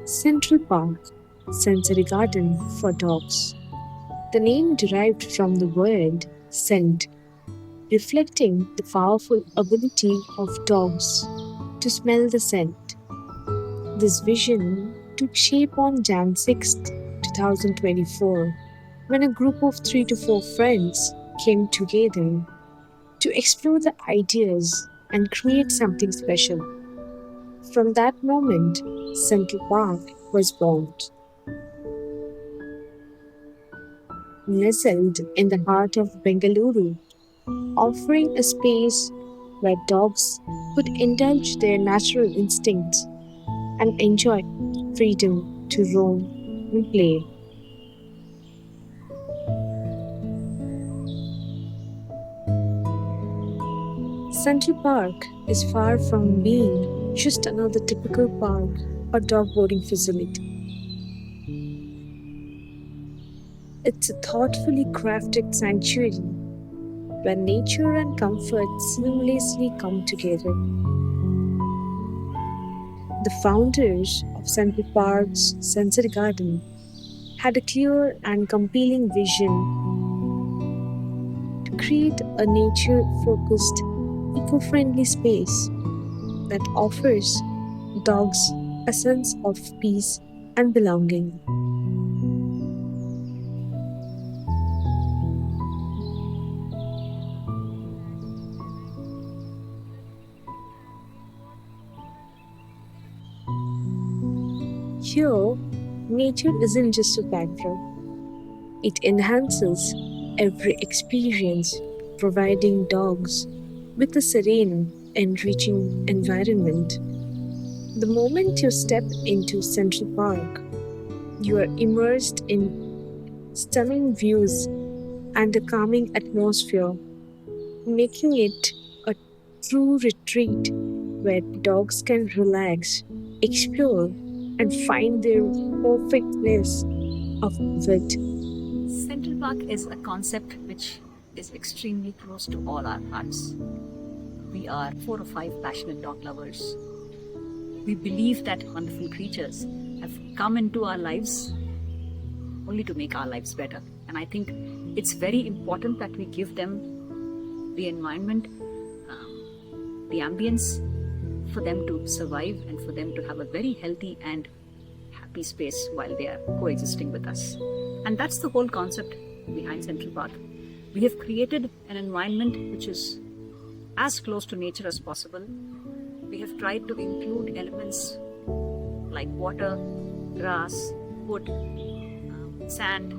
Central Park, sensory garden for dogs. The name derived from the word scent, reflecting the powerful ability of dogs to smell the scent. This vision took shape on Jan 6th, 2024, when a group of 3 to 4 friends came together to explore the ideas and create something special. From that moment, Central Park was born. Nestled in the heart of Bengaluru, offering a space where dogs could indulge their natural instincts and enjoy freedom to roam and play. Central Park is far from being just another typical park or dog boarding facility. It's a thoughtfully crafted sanctuary where nature and comfort seamlessly come together. The founders of Central Park's Sensory Garden had a clear and compelling vision to create a nature focused, eco friendly space that offers dogs a sense of peace and belonging. Here, nature isn't just a backdrop, it enhances every experience, providing dogs with a serene, enriching environment. The moment you step into Central Park, you are immersed in stunning views and a calming atmosphere, making it a true retreat where dogs can relax, explore, and find their perfect place of wit. Central Park is a concept which is extremely close to all our hearts. We are 4 or 5 passionate dog lovers. We believe that wonderful creatures have come into our lives only to make our lives better. And I think it's very important that we give them the environment, the ambience for them to survive and for them to have a very healthy and happy space while they are coexisting with us. And that's the whole concept behind Central Park. We have created an environment which is as close to nature as possible. We have tried to include elements like water, grass, wood, sand,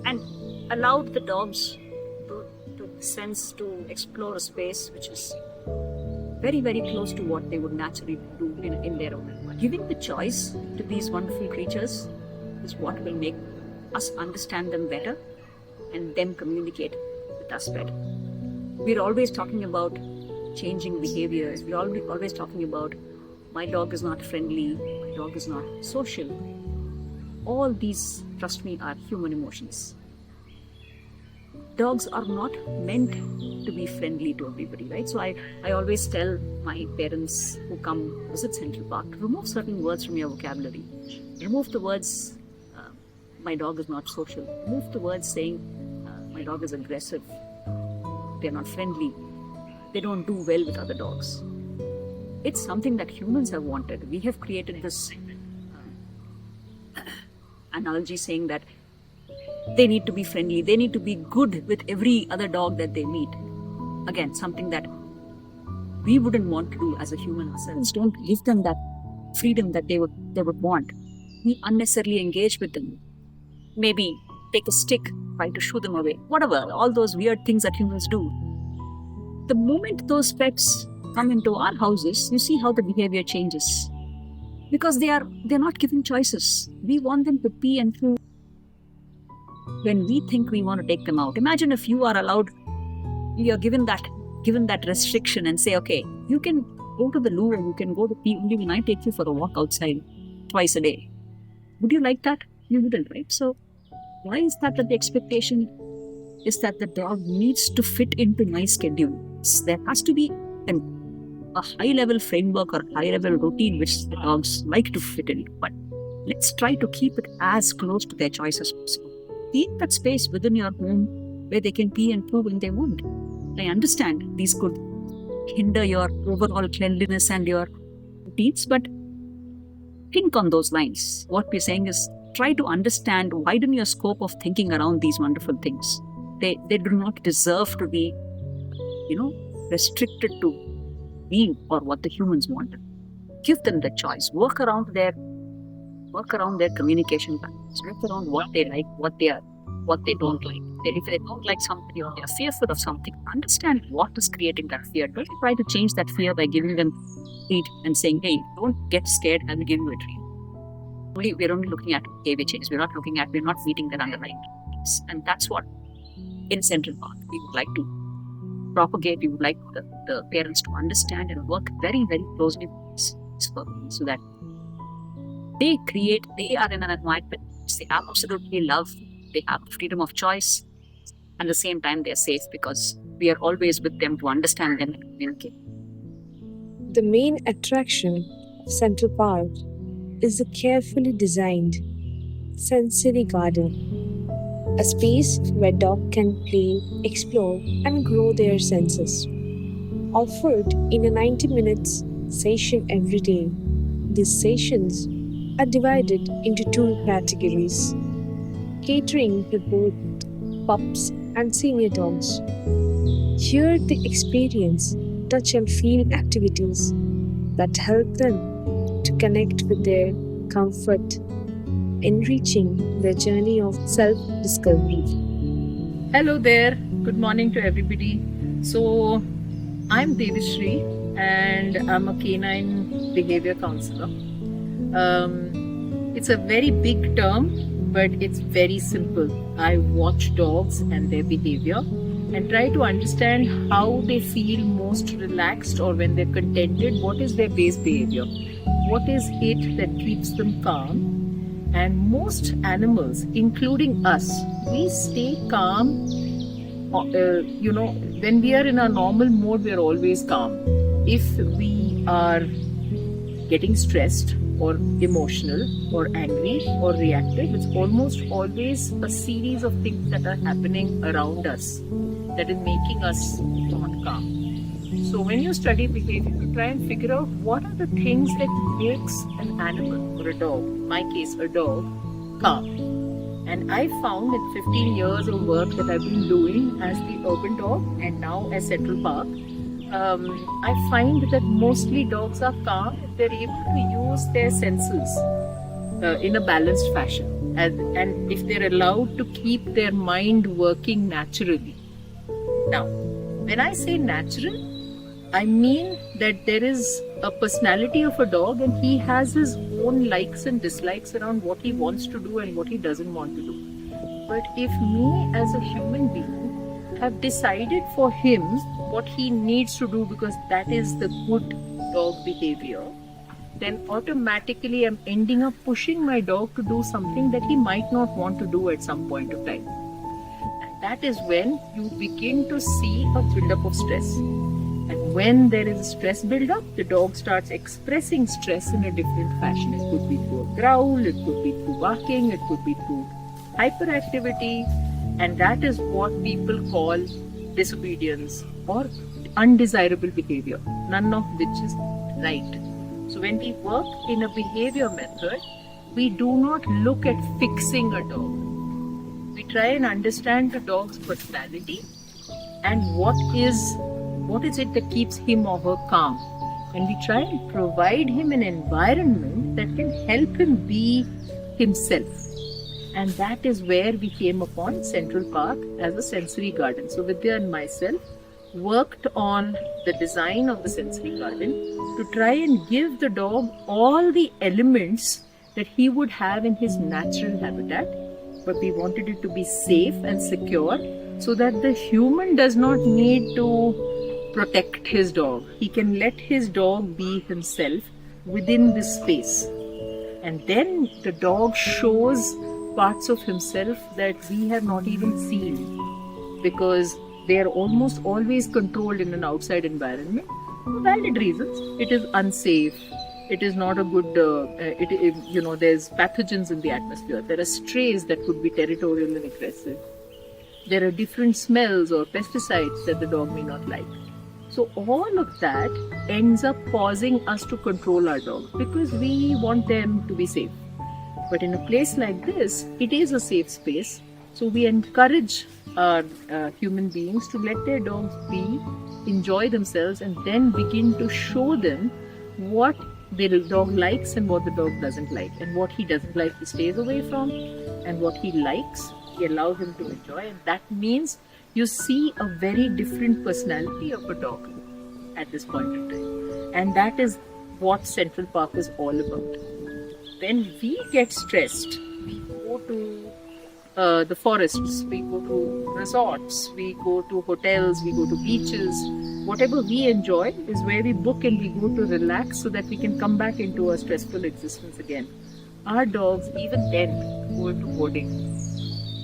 and allowed the dogs to explore a space which is very, very close to what they would naturally do in their own environment. Giving the choice to these wonderful creatures is what will make us understand them better and them communicate with us better. We're always talking about changing behaviors. We're always talking about my dog is not friendly, my dog is not social. All these, trust me, are human emotions. Dogs are not meant to be friendly to everybody, right? So I always tell my parents who come visit Central Park to remove certain words from your vocabulary. Remove the words, my dog is not social. Remove the words saying, my dog is aggressive. They're not friendly. They don't do well with other dogs. It's something that humans have wanted. We have created this analogy saying that they need to be friendly, they need to be good with every other dog that they meet. Again, something that we wouldn't want to do as a human ourselves. Don't give them that freedom that they would want. We unnecessarily engage with them. Maybe take a stick, try to shoo them away. Whatever, all those weird things that humans do. The moment those pets come into our houses, you see how the behavior changes. Because they're not given choices. We want them to pee and poo when we think we want to take them out. Imagine if you are allowed, you're given that restriction and say, okay, you can go to the loo and you can go to pee only when I take you for a walk outside twice a day. Would you like that? You wouldn't, right? So why is that the expectation is that the dog needs to fit into my schedule? There has to be an a high level framework or high level routine which the dogs like to fit in. But let's try to keep it as close to their choice as possible. Keep that space within your home where they can pee and poo when they want. I understand these could hinder your overall cleanliness and your routines, but think on those lines. What we're saying is try to understand, widen your scope of thinking around these wonderful things. They do not deserve to be, restricted to being or what the humans want. Give them the choice. Work around their communication patterns. Work around what they like, what they don't like. If they don't like something or they're fearful of something, understand what is creating that fear. Don't try to change that fear by giving them treat and saying, hey, don't get scared, I will give you a treat. We're only looking at behavior change. We're not meeting their underlying needs. And that's what in Central Park we would like to propagate. We would like the parents to understand and work very, very closely with these so that they are in an environment which they absolutely love. They have freedom of choice. And at the same time, they're safe because we are always with them to understand them and communicate. The main attraction of Central Park is the carefully designed sensory garden, a space where dogs can play, explore, and grow their senses. Offered in a 90 minutes session every day, these sessions are divided into two categories, catering to both pups and senior dogs. Here they experience touch and feel activities that help them to connect with their comfort, enriching their journey of self-discovery. Hello there, good morning to everybody. So, I'm Devishri and I'm a canine behavior counselor. It's a very big term, but it's very simple. I watch dogs and their behavior and try to understand how they feel most relaxed or when they're contented, what is their base behavior, what is it that keeps them calm. And most animals, including us, we stay calm. When we are in our normal mode, we are always calm. If we are getting stressed or emotional or angry or reactive, it's almost always a series of things that are happening around us that is making us not calm. So when you study behavior, you try and figure out what are the things that makes an animal or a dog, in my case a dog, calm. And I found in 15 years of work that I've been doing as the urban dog and now as Central Park, I find that mostly dogs are calm if they're able to use their senses in a balanced fashion, and if they're allowed to keep their mind working naturally. Now, when I say natural, I mean that there is a personality of a dog and he has his own likes and dislikes around what he wants to do and what he doesn't want to do. But if me as a human being have decided for him what he needs to do because that is the good dog behavior, then automatically I'm ending up pushing my dog to do something that he might not want to do at some point of time. And that is when you begin to see a buildup of stress. And when there is a stress buildup, the dog starts expressing stress in a different fashion. It could be through a growl, it could be through barking, it could be through hyperactivity, and that is what people call disobedience or undesirable behavior, none of which is right. So when we work in a behavior method, we do not look at fixing a dog. We try and understand the dog's personality and what is it that keeps him or her calm. And we try and provide him an environment that can help him be himself. And that is where we came upon Central Park as a sensory garden. So Vidya and myself worked on the design of the sensory garden to try and give the dog all the elements that he would have in his natural habitat. But we wanted it to be safe and secure so that the human does not need to protect his dog. He can let his dog be himself within this space. And then the dog shows parts of himself that we have not even seen because they are almost always controlled in an outside environment. For valid reasons. It is unsafe. It is not a good. There's pathogens in the atmosphere. There are strays that could be territorial and aggressive. There are different smells or pesticides that the dog may not like. So all of that ends up causing us to control our dogs because we want them to be safe. But in a place like this, it is a safe space. So we encourage our human beings to let their dogs be, enjoy themselves, and then begin to show them what the dog likes and what the dog doesn't like. And what he doesn't like, he stays away from. And what he likes, he allows him to enjoy. And that means you see a very different personality of a dog at this point in time. And that is what Central Park is all about. When we get stressed, we go to the forests, we go to resorts, we go to hotels, we go to beaches. Whatever we enjoy is where we book and we go to relax so that we can come back into a stressful existence again. Our dogs, even then, go into boarding.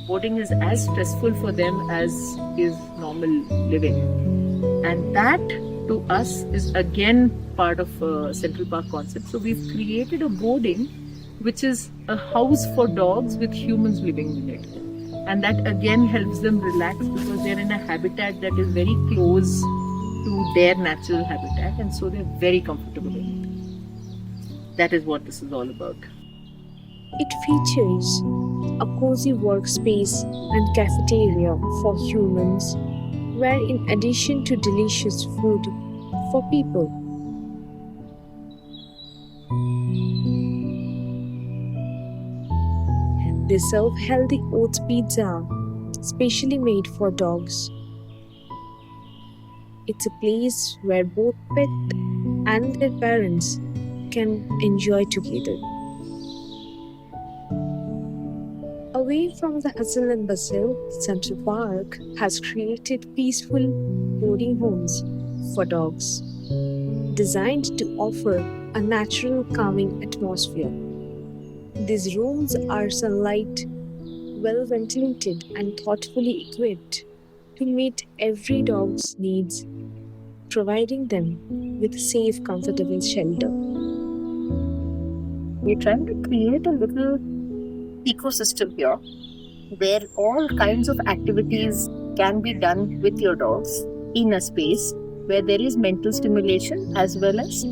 Boarding is as stressful for them as is normal living. And that, to us, is again part of Central Park concept. So we've created a boarding which is a house for dogs with humans living in it. And that again helps them relax because they're in a habitat that is very close to their natural habitat, and so they're very comfortable in it. That is what this is all about. It features a cozy workspace and cafeteria for humans, where in addition to delicious food for people, they serve healthy oats pizza, specially made for dogs. It's a place where both pet and their parents can enjoy together. Away from the hustle and bustle, Central Park has created peaceful boarding homes for dogs, designed to offer a natural calming atmosphere. These rooms are sunlight, well ventilated, and thoughtfully equipped to meet every dog's needs, providing them with safe, comfortable shelter. We're trying to create a little ecosystem here where all kinds of activities can be done with your dogs in a space where there is mental stimulation as well as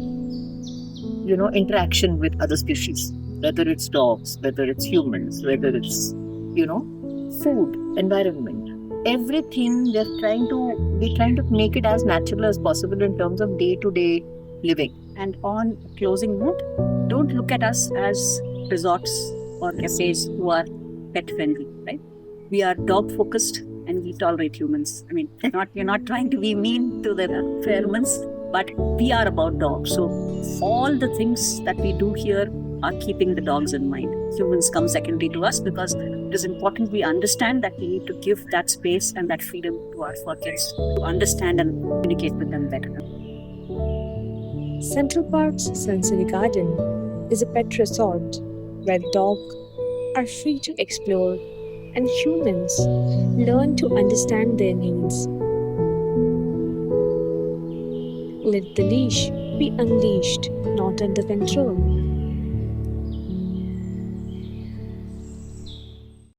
interaction with other species, whether it's dogs, whether it's humans, whether it's food, environment, everything. We're trying to make it as natural as possible in terms of day-to-day living. And on a closing note, don't look at us as resorts or cafes who are pet friendly, right? We are dog focused and we tolerate humans. I mean, we're not trying to be mean to the humans, but we are about dogs. So all the things that we do here are keeping the dogs in mind. Humans come secondary to us because it is important we understand that we need to give that space and that freedom to our fur kids to understand and communicate with them better. Central Park's Sensory Garden is a pet resort where dogs are free to explore and humans learn to understand their needs. Let the leash be unleashed, not under control.